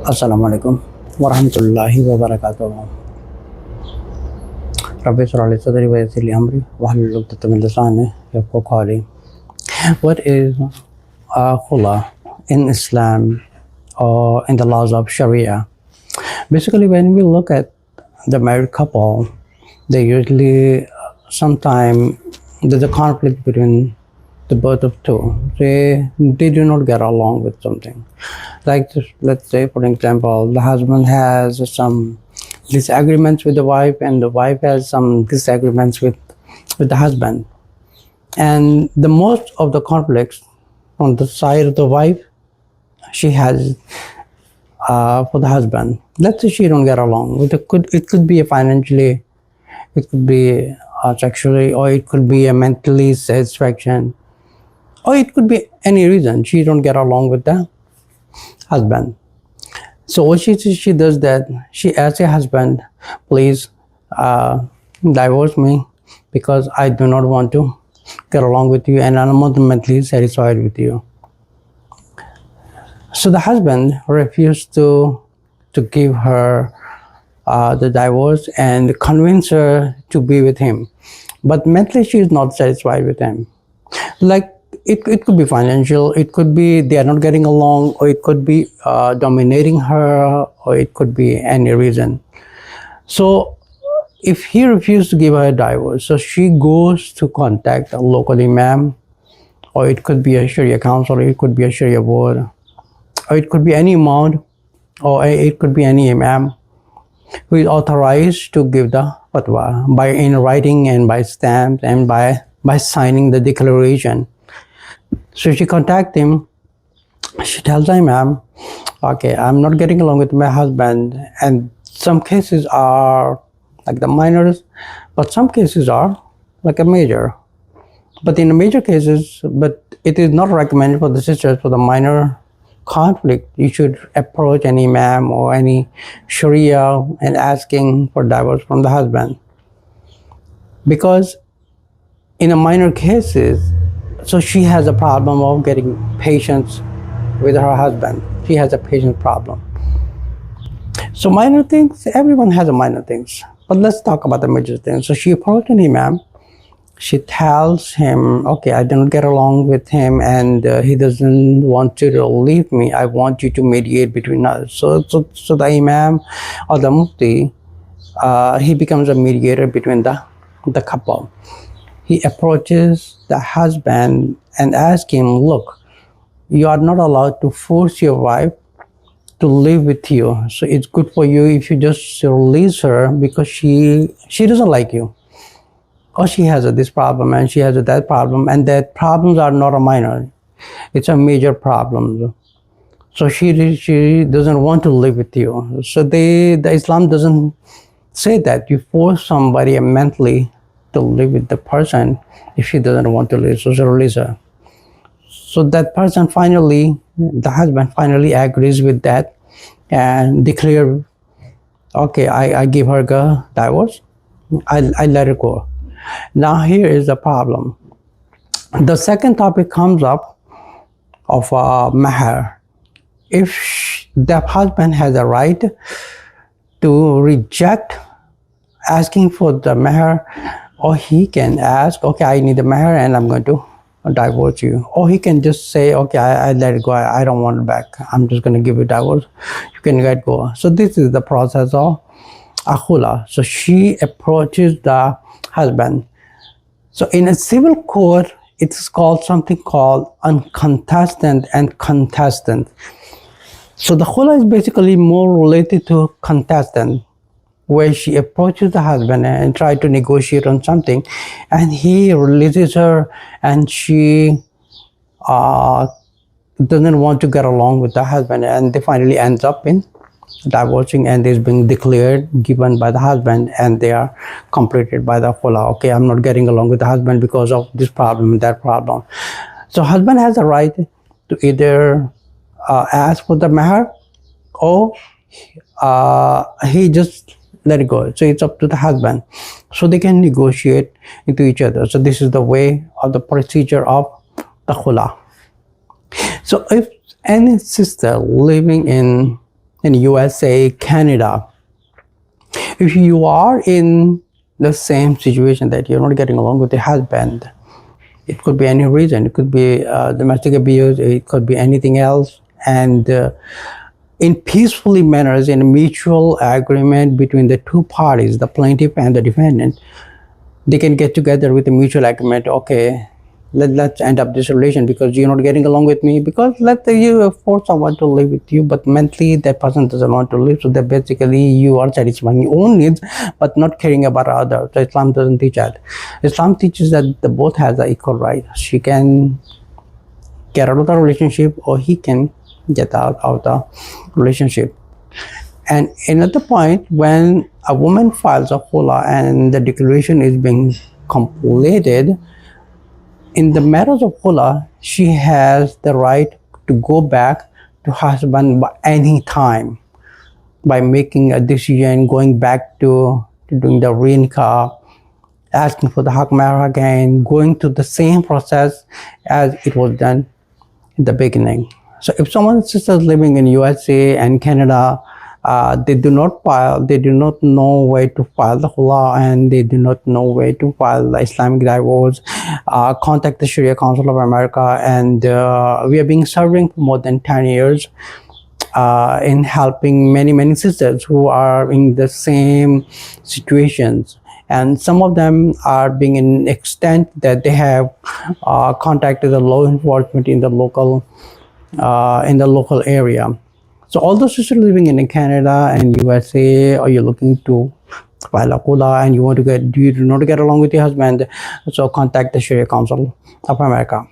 Assalamu alaikum warahmatullahi wabarakatuh. Rabbi Surah Sadri wa Yassir li Amri wahlul 'uqdatam min lisani yafqahu qawli. What is Khula in Islam or in the laws of Sharia? Basically, when we look at the married couple, they usually sometimes there's a conflict between the both of two. They do not get along with something. Like let's say, for example, the husband has some disagreements with the wife, and the wife has some disagreements with the husband. And the most of the conflicts on the side of the wife, she has for the husband. Let's say she don't get along with it. Could be a financially, it could be sexually, or it could be a mentally satisfaction, or it could be any reason she don't get along with the husband. So what she does that, she asks her husband, please divorce me because I do not want to get along with you and I'm not mentally satisfied with you. So the husband refused to give her the divorce and convince her to be with him, but mentally she is not satisfied with him. Like it could be financial, it could be they are not getting along, or it could be dominating her, or it could be any reason. So if he refused to give her a divorce, so she goes to contact a local imam, or it could be a Sharia council, it could be a Sharia board, or it could be any imam, or it could be any imam who is authorized to give the fatwa by in writing and by stamps and by signing the declaration. So she contacts him. She tells the imam, okay, I'm not getting along with my husband, and some cases are like the minors, but some cases are like a major. But in the major cases, but it is not recommended for the sisters for the minor conflict. You should approach an imam or any Sharia and asking for divorce from the husband, because in a minor cases, so she has a problem of getting patience with her husband. She has a patience problem. So minor things, everyone has a minor things. But let's talk about the major things. So she approached an imam. She tells him, okay, I don't get along with him and he doesn't want to leave me. I want you to mediate between us. So the imam or the Mufti, he becomes a mediator between the couple. He approaches the husband and asks him, look, you are not allowed to force your wife to live with you. So it's good for you if you just release her, because she doesn't like you. Or she has this problem and she has that problem, and that problems are not a minor. It's a major problem. So she doesn't want to live with you. So the Islam doesn't say that you force somebody mentally to live with the person if she doesn't want to live. So she release her. So that person finally, the husband finally agrees with that and declare, okay, I give her a divorce. I let her go. Now here is the problem. The second topic comes up of mahar. If the husband has a right to reject asking for the mahar, or he can ask, okay, I need the mahar and I'm going to divorce you. Or he can just say, okay, I let it go. I don't want it back. I'm just going to give you divorce. You can let go. So this is the process of Khula. So she approaches the husband. So in a civil court, it's called something called uncontested and contested. So the Khula is basically more related to contested, where she approaches the husband and try to negotiate on something, and he releases her, and she doesn't want to get along with the husband, and they finally ends up in divorcing, and is being declared given by the husband, and they are completed by the Khula. Okay, I'm not getting along with the husband because of this problem and that problem. So husband has a right to either ask for the mahar, or he just let it go. So it's up to the husband. So they can negotiate into each other. So this is the way of the procedure of the Khula. So if any sister living in in USA, Canada. If you are in the same situation that you're not getting along with your husband, it could be any reason. It could be domestic abuse. It could be anything else. And in peacefully manners, in a mutual agreement between the two parties, the plaintiff and the defendant, they can get together with a mutual agreement. Okay, let's end up this relation because you're not getting along with me. Because let's say you force someone to live with you, but mentally that person doesn't want to live. So that basically you are satisfying your own needs, but not caring about others. So Islam doesn't teach that. Islam teaches that the both has an equal right. She can get out of the relationship, or he can get out of the relationship. And another point, when a woman files a khula and the declaration is being completed, in the matters of khula, she has the right to go back to husband by any time, by making a decision, going back to doing the re-nikah, asking for the haq mahar again, going through the same process as it was done in the beginning. So if someone's sister is living in USA and Canada, they do not know where to file the khula, and they do not know where to file the Islamic divorce, contact the Sharia Council of America. And we have been serving for more than 10 years in helping many sisters who are in the same situations. And some of them are being in extent that they have contacted the law enforcement in the local area. So all those sisters living in Canada and USA, or you're looking to file a khula and you do not get along with your husband, so contact the Sharia Council of America.